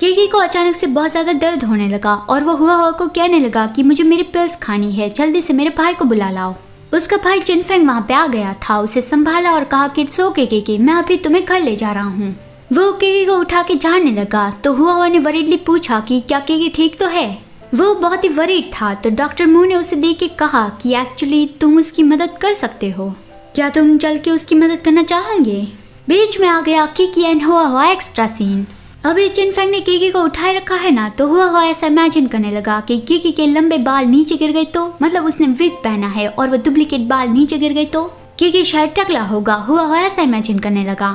केकी को अचानक से बहुत ज्यादा दर्द होने लगा और वो हुआ को कहने लगा कि मुझे मेरी पिल्स खानी है, जल्दी से मेरे भाई को बुला लाओ। उसका भाई चिनफेंग वहाँ पे आ गया था, उसे संभाला और कहा कि सो केकी मैं अभी तुम्हें घर ले जा रहा हूँ। वो केकी को उठा के झाड़ने लगा तो हुआ ने वरीडली पूछा कि क्या केकी ठीक तो है। वो बहुत ही वरीड था तो डॉक्टर मू ने उसे देख के कहा कि एक्चुअली तुम उसकी मदद कर सकते हो, क्या तुम चल के उसकी मदद करना चाहोगे। बीच में आ गया केकी एंड हुआ एक्स्ट्रा सीन। अभी चिनफेंग ने केकी को उठाए रखा है ना, तो हुआ ऐसा इमेजिन करने लगा कि केकी के लंबे बाल नीचे गिर गए तो मतलब उसने विग पहना है और वो डुप्लीकेट बाल नीचे गिर गए तो केकी शायद टकला होगा। हुआ ऐसा इमेजिन करने लगा,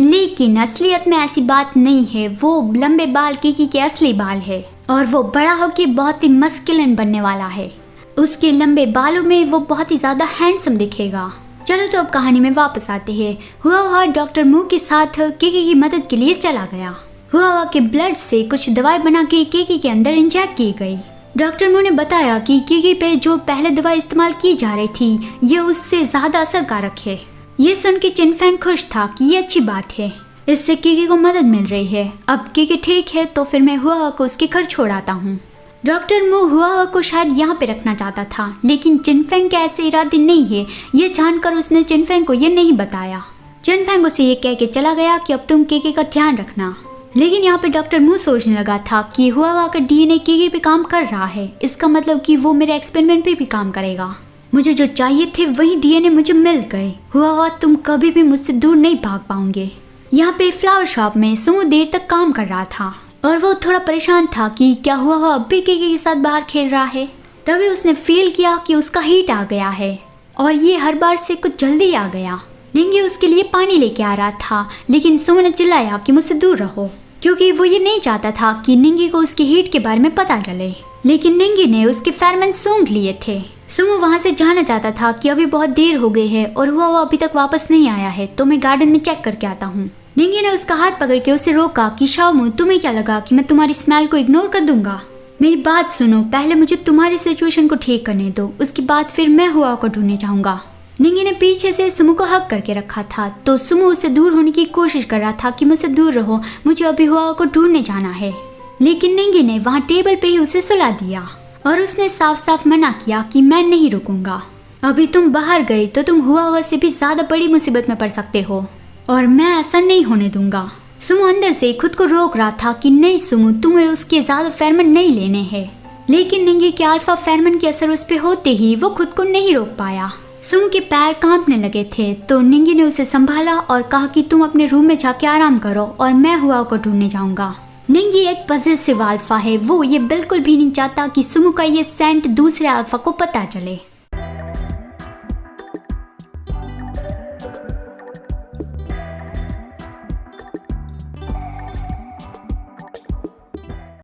लेकिन असलियत में ऐसी बात नहीं है। वो लंबे बाल केकी के असली बाल है और वो बड़ा होकर बहुत ही मस्कुलिन बनने वाला है। उसके लंबे बालों में वो बहुत ही ज्यादा हैंडसम दिखेगा। चलो तो अब कहानी में वापस आते हैं। हुआ डॉक्टर मू के साथ केकी की मदद के लिए चला गया। हुआ के ब्लड से कुछ दवाई बना के केकी के अंदर इंजेक्ट की गई। डॉक्टर मू ने बताया कि केकी पे जो पहले दवाई इस्तेमाल की जा रही थी ये उससे ज्यादा असरकारक है। ये सुन के चिनफेंग खुश था कि ये अच्छी बात है, इससे केकी को मदद मिल रही है। अब केकी ठीक है तो फिर मैं हुआ को उसके घर छोड़ आता हूँ। डॉक्टर मू हुआ को शायद यहाँ पे रखना चाहता था, लेकिन चिनफेंग के ऐसे इरादे नहीं है। ये जानकर उसने चिनफेंग को ये नहीं बताया। चिनफेंग उसे ये कह के चला गया कि अब तुम केकी का ध्यान रखना। लेकिन यहाँ पे डॉक्टर मू सोचने लगा था कि हुआ का डीएनए केकी पे काम कर रहा है, इसका मतलब कि वो मेरे एक्सपेरिमेंट पे भी काम करेगा। मुझे जो चाहिए थे वही डीएनए मुझे मिल गए। हुआ तुम कभी भी मुझसे दूर नहीं भाग पाओगे। यहाँ पे फ्लावर शॉप में सुमो देर तक काम कर रहा था और वो थोड़ा परेशान था कि क्या हुआ अब भी केकी के साथ बाहर खेल रहा है। तभी उसने फील किया कि उसका हीट आ गया है और ये हर बार से कुछ जल्दी आ गया। निंगी उसके लिए पानी लेके आ रहा था, लेकिन सुमो ने चिल्लाया कि मुझसे दूर रहो, क्योंकि वो ये नहीं चाहता था कि निंगी को उसके हीट के बारे में पता चले। लेकिन निंगी ने उसके फेरोमोन सूंघ लिए थे। सुमो वहाँ से जाना चाहता था कि अभी बहुत देर हो गई है और वो अभी तक वापस नहीं आया है, तो मैं गार्डन में चेक करके आता हूँ। निंगी ने उसका हाथ पकड़ के उसे रोका कि शाओमू तुम्हें क्या लगा कि मैं तुम्हारी स्मेल को इग्नोर कर दूंगा। मेरी बात सुनो, पहले मुझे तुम्हारी सिचुएशन को ठीक करने दो, उसके बाद फिर मैं हुआ को ढूंढने जाऊंगा। निंगी ने पीछे से सुमो को हक करके रखा था तो सुमो उससे दूर होने की कोशिश कर रहा था कि मुझसे दूर रहो, मुझे अभी हुआ को ढूंढने जाना है। लेकिन निंगी ने वहाँ टेबल पे ही उसे सुला दिया और उसने साफ साफ मना किया कि मैं नहीं रुकूंगा। अभी तुम बाहर गई तो तुम हुआ से भी ज्यादा बड़ी मुसीबत में पड़ सकते हो और मैं ऐसा नहीं होने दूंगा। सुमो अंदर से खुद को रोक रहा था कि नहीं सुमो, तुम्हें उसके ज्यादा फेरोमोन नहीं लेने हैं। लेकिन निंगी के अल्फा फेरोमोन के असर उस पे होते ही वो खुद को नहीं रोक पाया। सुमो के पैर कांपने लगे थे तो निंगी ने उसे संभाला और कहा कि तुम अपने रूम में जाके आराम करो और मैं हुआ को ढूंढने जाऊंगा। निंगी एक पॉसेसिव अल्फा है, वो ये बिल्कुल भी नहीं चाहता कि सुमो का ये सेंट दूसरे अल्फा को पता चले।